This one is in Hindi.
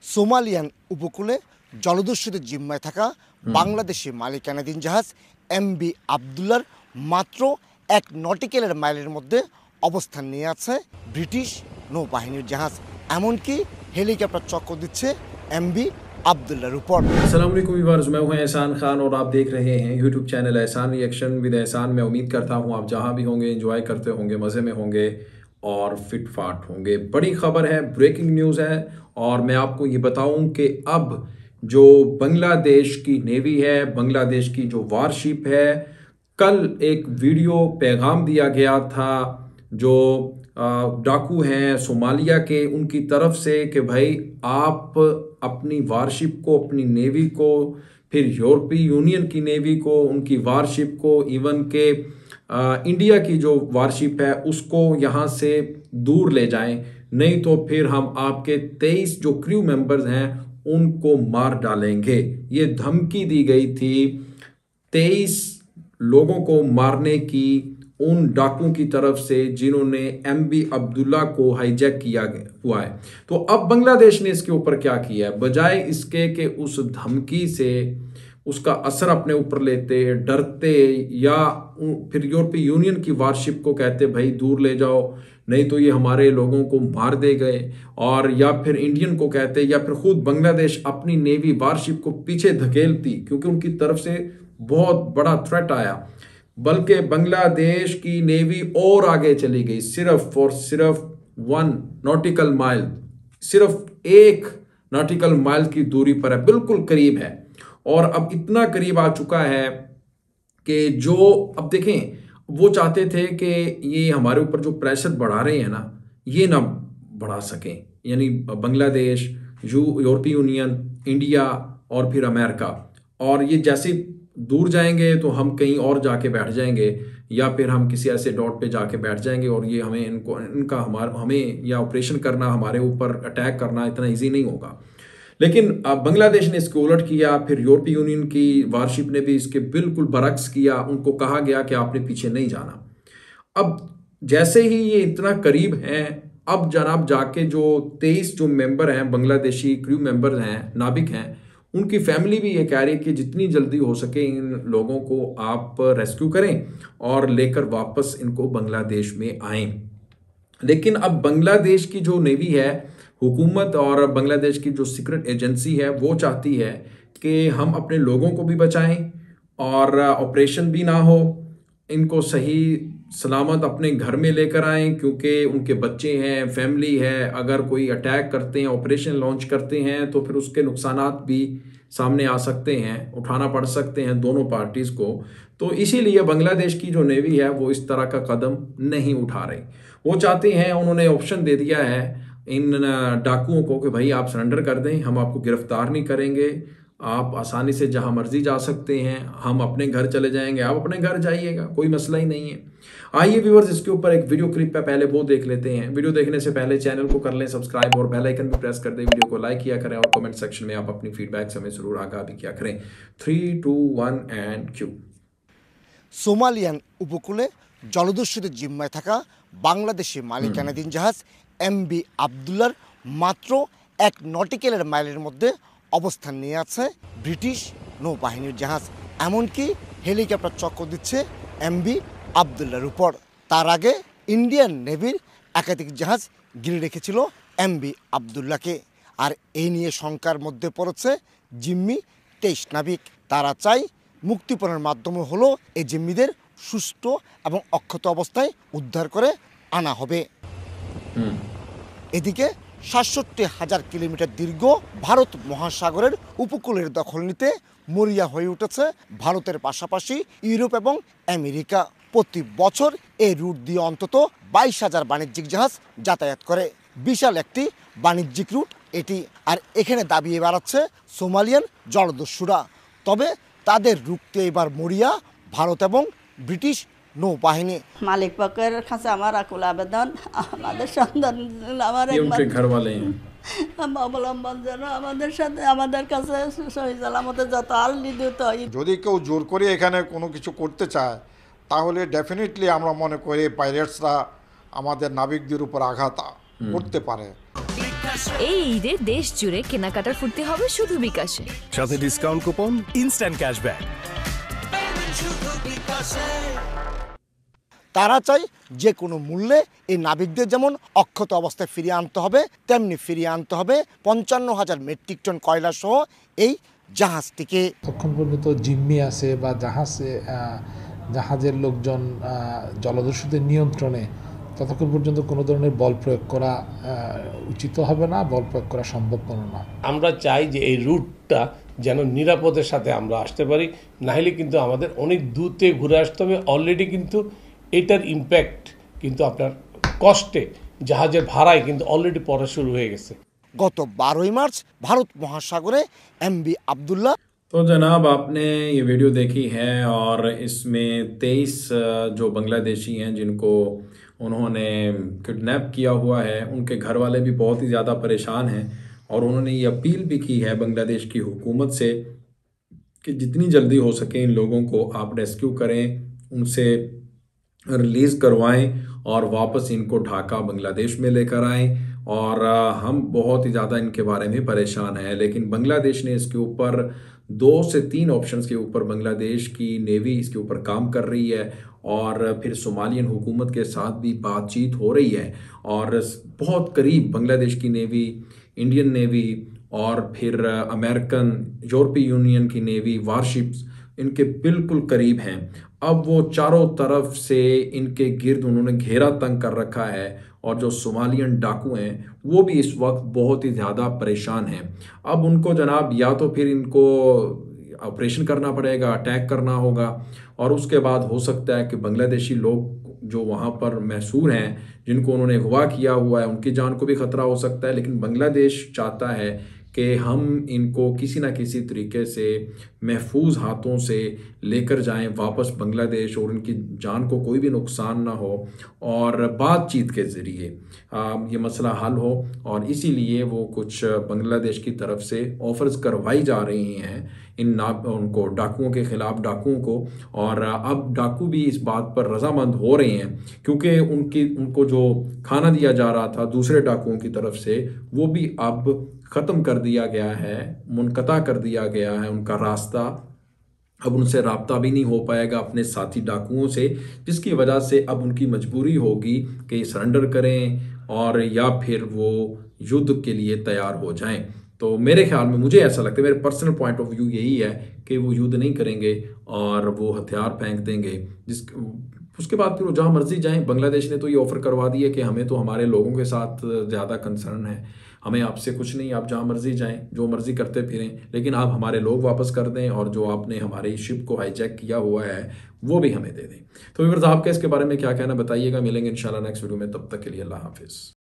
সোমালিয়ান উপকূলে জলদস্যুদের জিম্মায় থাকা বাংলাদেশি মালিকানাধীন জাহাজ এমভি আবদুল্লার মাত্র 1 নটিক্যাল মাইলের মধ্যে অবস্থান নিয়ে আছে ব্রিটিশ নৌবাহিনীর জাহাজ। এমনকি হেলিকপ্টার চক্কর দিচ্ছে एमवी अब्दुल्लार ऊपर। अस्सलाम वालेकुम व्यूअर्स, मैं हूं एहसान खान और आप देख रहे हैं यूट्यूब चैनल एहसान रिएक्शन विद एहसान। मैं उम्मीद करता हूं आप जहां भी होंगे एंजॉय करते होंगे, मज़े में होंगे और फिट फाट होंगे। बड़ी खबर है, ब्रेकिंग न्यूज़ है और मैं आपको ये बताऊं कि अब जो बांग्लादेश की नेवी है, बांग्लादेश की जो वारशिप है, कल एक वीडियो पैगाम दिया गया था जो डाकू हैं सोमालिया के, उनकी तरफ से कि भाई आप अपनी वारशिप को, अपनी नेवी को, फिर यूरोपीय यूनियन की नेवी को, उनकी वारशिप को, इवन के इंडिया की जो वारशिप है उसको यहाँ से दूर ले जाएं, नहीं तो फिर हम आपके 23 जो क्रू मेंबर्स हैं उनको मार डालेंगे। ये धमकी दी गई थी 23 लोगों को मारने की उन डाकुओं की तरफ से जिन्होंने एमवी अब्दुल्ला को हाईजैक किया हुआ है। तो अब बांग्लादेश ने इसके ऊपर क्या किया है, बजाय इसके कि उस धमकी से उसका असर अपने ऊपर लेते, डरते या फिर यूरोपीय यूनियन की वारशिप को कहते भाई दूर ले जाओ नहीं तो ये हमारे लोगों को मार दे गए, और या फिर इंडियन को कहते, या फिर खुद बांग्लादेश अपनी नेवी वारशिप को पीछे धकेलती क्योंकि उनकी तरफ से बहुत बड़ा थ्रेट आया, बल्कि बांग्लादेश की नेवी और आगे चली गई। सिर्फ और सिर्फ 1 नॉटिकल माइल, सिर्फ 1 नॉटिकल माइल की दूरी पर है, बिल्कुल करीब है। और अब इतना करीब आ चुका है कि जो अब देखें, वो चाहते थे कि ये हमारे ऊपर जो प्रेशर बढ़ा रहे हैं ना, ये ना बढ़ा सकें, यानी बांग्लादेश, यूरोपीय यूनियन, इंडिया और फिर अमेरिका। और ये जैसे दूर जाएंगे तो हम कहीं और जाके बैठ जाएंगे या फिर हम किसी ऐसे डॉट पे जाके बैठ जाएंगे और ये हमें हमें या ऑपरेशन करना, हमारे ऊपर अटैक करना इतना इजी नहीं होगा। लेकिन बांग्लादेश ने इसको उलट किया। फिर यूरोपीय यूनियन की वारशिप ने भी इसके बिल्कुल बरक्स किया। उनको कहा गया कि आपने पीछे नहीं जाना। अब जैसे ही ये इतना करीब हैं, अब जनाब जाके जो 23 जो मेंबर हैं, बांग्लादेशी क्रू मेंबर हैं, नाविक हैं, उनकी फैमिली भी ये कह रही है कि जितनी जल्दी हो सके इन लोगों को आप रेस्क्यू करें और लेकर वापस इनको बांग्लादेश में आएं। लेकिन अब बांग्लादेश की जो नेवी है, हुकूमत और बांग्लादेश की जो सीक्रेट एजेंसी है, वो चाहती है कि हम अपने लोगों को भी बचाएं और ऑपरेशन भी ना हो, इनको सही सलामत अपने घर में लेकर आएं, क्योंकि उनके बच्चे हैं, फैमिली है। अगर कोई अटैक करते हैं, ऑपरेशन लॉन्च करते हैं तो फिर उसके नुकसानात भी सामने आ सकते हैं, उठाना पड़ सकते हैं दोनों पार्टीज़ को। तो इसीलिए बांग्लादेश की जो नेवी है वो इस तरह का कदम नहीं उठा रही। वो चाहते हैं, उन्होंने ऑप्शन दे दिया है इन डाकुओं को कि भाई आप सरेंडर कर दें, हम आपको गिरफ्तार नहीं करेंगे, आप आसानी से जहां मर्जी जा सकते हैं, हम अपने घर चले जाएंगे, आप अपने घर जाइएगा, कोई मसला ही नहीं है। आइए व्यूअर्स, इसके ऊपर एक वीडियो क्लिप पे पहले वो देख लेते हैं। वीडियो देखने से पहले चैनल को कर लें सब्सक्राइब और बेल आइकन भी प्रेस कर दें, वीडियो को लाइक किया करें और कमेंट सेक्शन में आप अपनी फीडबैक से हमें जरूर आगाह भी किया करें। 3, 2, 1 एंड क्यू। সোমালিয়ান উপকূলে জলদস্যুদের জিম্মায় থাকা বাংলাদেশি মালিকানাধীন জাহাজ এমভি আবদুল্লার মাত্র 1 নটিক্যাল মাইলের মধ্যে অবস্থান নিয়ে আছে ব্রিটিশ নৌবাহিনীর জাহাজ। এমনকি হেলিকপ্টার চক্কর দিচ্ছে এমভি আবদুল্লার উপর। তার আগে ইন্ডিয়ান নেভির একাধিক জাহাজ ঘিরে রেখেছিল এমভি আবদুল্লাকে। আর এই নিয়ে শঙ্কার মধ্যে পড়েছে জিম্মি 23 নাবিক। তারা চাই মুক্তিপণের মাধ্যমে হলো এই জিম্মিদের সুস্থ এবং অক্ষত অবস্থায় উদ্ধার করে আনা হবে। এদিকে ৬৭,০০০ কিলোমিটার দীর্ঘ ভারত মহাসাগরের উপকূলের দখল নিতে মরিয়া হয়ে উঠেছে ভারতের পাশাপাশি ইউরোপ এবং আমেরিকা। প্রতি বছর এই রুট দিয়ে অন্তত ২২,০০০ বাণিজ্যিক জাহাজ যাতায়াত করে। বিশাল একটি বাণিজ্যিক রুট এটি। আর এখানে দাবিয়ে বেড়াচ্ছে সোমালিয়ান জলদস্যুরা। তবে তাদের রুখতে এবার মরিয়া ভারত এবং ব্রিটিশ নৌবাহিনী। মালিক পক্ষের কাছে আমার আকুল আবেদন, আমাদের সন্তান, আমার অবলম্বন যেন আমাদের সাথে, আমাদের কাছে সহি সালামতে যত আল্লি দিত। যদি কেউ জোর করে এখানে কোনো কিছু করতে চায় তাহলে ডেফিনেটলি আমরা মনে করি পাইরেটসরা আমাদের নাবিকদের উপর আঘাত করতে পারে। এই ঈদে দেশ জুড়ে কেনাকাটার ফুর্তি হবে শুধু বিকাশে। সাথে ডিসকাউন্ট কুপন, ইনস্ট্যান্ট ক্যাশব্যাক। তারা চায় যে কোনো মূল্যে এই নাবিকদের যেমন অক্ষত অবস্থায় ফিরিয়ে আনতে হবে, তেমনি ফিরিয়ে আনতে হবে 55,000 মেট্রিক টন কয়লা সহ এই জাহাজটিকে। ততক্ষণ পর্যন্ত জিম্মি আছে বা জাহাজের লোকজন জলদস্যুদের নিয়ন্ত্রণে, ততক্ষণ পর্যন্ত কোনো ধরনের বল প্রয়োগ করা উচিত হবে না, বল প্রয়োগ করা সম্ভবপর না। আমরা চাই যে এই রুটটা যেন নিরাপদের সাথে আমরা আসতে পারি, নাহলে কিন্তু আমাদের অনেক দূর থেকে ঘুরে আসতে হবে। অলরেডি কিন্তু এটার ইম্প্যাক্ট কিন্তু আপনার কষ্টে জাহাজের ভাড়ায় কিন্তু অলরেডি পড়া শুরু হয়ে গেছে। গত 12 মার্চ ভারত মহাসাগরে MV আব্দুল্লাহ। तो जनाब आपने ये वीडियो देखी है और इसमें 23 जो बांग्लादेशी हैं जिनको उन्होंने किडनैप किया हुआ है, उनके घर वाले भी बहुत ही ज़्यादा परेशान हैं और उन्होंने ये अपील भी की है बांग्लादेश की हुकूमत से कि जितनी जल्दी हो सके इन लोगों को आप रेस्क्यू करें, उनसे रिलीज़ करवाएं और वापस इनको ढाका बांग्लादेश में लेकर आएं। और हम बहुत ही ज़्यादा इनके बारे में परेशान हैं, लेकिन बांग्लादेश ने इसके ऊपर 2 से 3 ऑप्शंस के ऊपर बांग्लादेश की नेवी इसके ऊपर काम कर रही है और फिर सोमालियन हुकूमत के साथ भी बातचीत हो रही है और बहुत करीब बांग्लादेश की नेवी, इंडियन नेवी और फिर अमेरिकन, यूरोपीय यूनियन की नेवी वारशिप्स इनके बिल्कुल करीब हैं। अब वो चारों तरफ से इनके गिर्द उन्होंने घेरा तंग कर रखा है और जो सोमालियन डाकू हैं वो भी इस वक्त बहुत ही ज़्यादा परेशान हैं। अब उनको जनाब या तो फिर इनको ऑपरेशन करना पड़ेगा, अटैक करना होगा और उसके बाद हो सकता है कि बांग्लादेशी लोग जो वहाँ पर महसूर हैं, जिनको उन्होंने अगवा किया हुआ है, उनकी जान को भी ख़तरा हो सकता है। लेकिन बांग्लादेश चाहता है कि हम इनको किसी ना किसी तरीके से महफूज हाथों से लेकर जाएं वापस बांग्लादेश और उनकी जान को कोई भी नुकसान ना हो और बातचीत के ज़रिए ये मसला हल हो। और इसीलिए वो कुछ बांग्लादेश की तरफ से ऑफ़र्स करवाई जा रही हैं उनको डाकुओं के ख़िलाफ़, डाकुओं को। और अब डाकू भी इस बात पर रज़ामंद हो रहे हैं क्योंकि उनको जो खाना दिया जा रहा था दूसरे डाकुओं की तरफ से वो भी अब ख़त्म कर दिया गया है, मुनक़ता कर दिया गया है उनका रास्ता। अब उनसे रब्ता भी नहीं हो पाएगा अपने साथी डाकुओं से, जिसकी वजह से अब उनकी मजबूरी होगी कि सरेंडर करें और या फिर वो युद्ध के लिए तैयार हो जाएं। तो मेरे ख्याल में, मुझे ऐसा लगता है, मेरे पर्सनल पॉइंट ऑफ व्यू यही है कि वो युद्ध नहीं करेंगे और वो हथियार फेंक देंगे। उसके बाद फिर वो जहाँ मर्जी जाएं। बांग्लादेश ने तो ये ऑफ़र करवा दी है कि हमें तो हमारे लोगों के साथ ज़्यादा कंसर्न है, हमें आपसे कुछ नहीं, आप जहाँ मर्जी जाएं, जो मर्जी करते फिरें, लेकिन आप हमारे लोग वापस कर दें और जो आपने हमारी शिप को हाईजैक किया हुआ है वो भी हमें दे दें। तो व्यूअर्स, आपका इसके बारे में क्या कहना बताइएगा। मिलेंगे इंशाल्लाह नेक्स्ट वीडियो में, तब तक के लिए अल्लाह हाफिज़।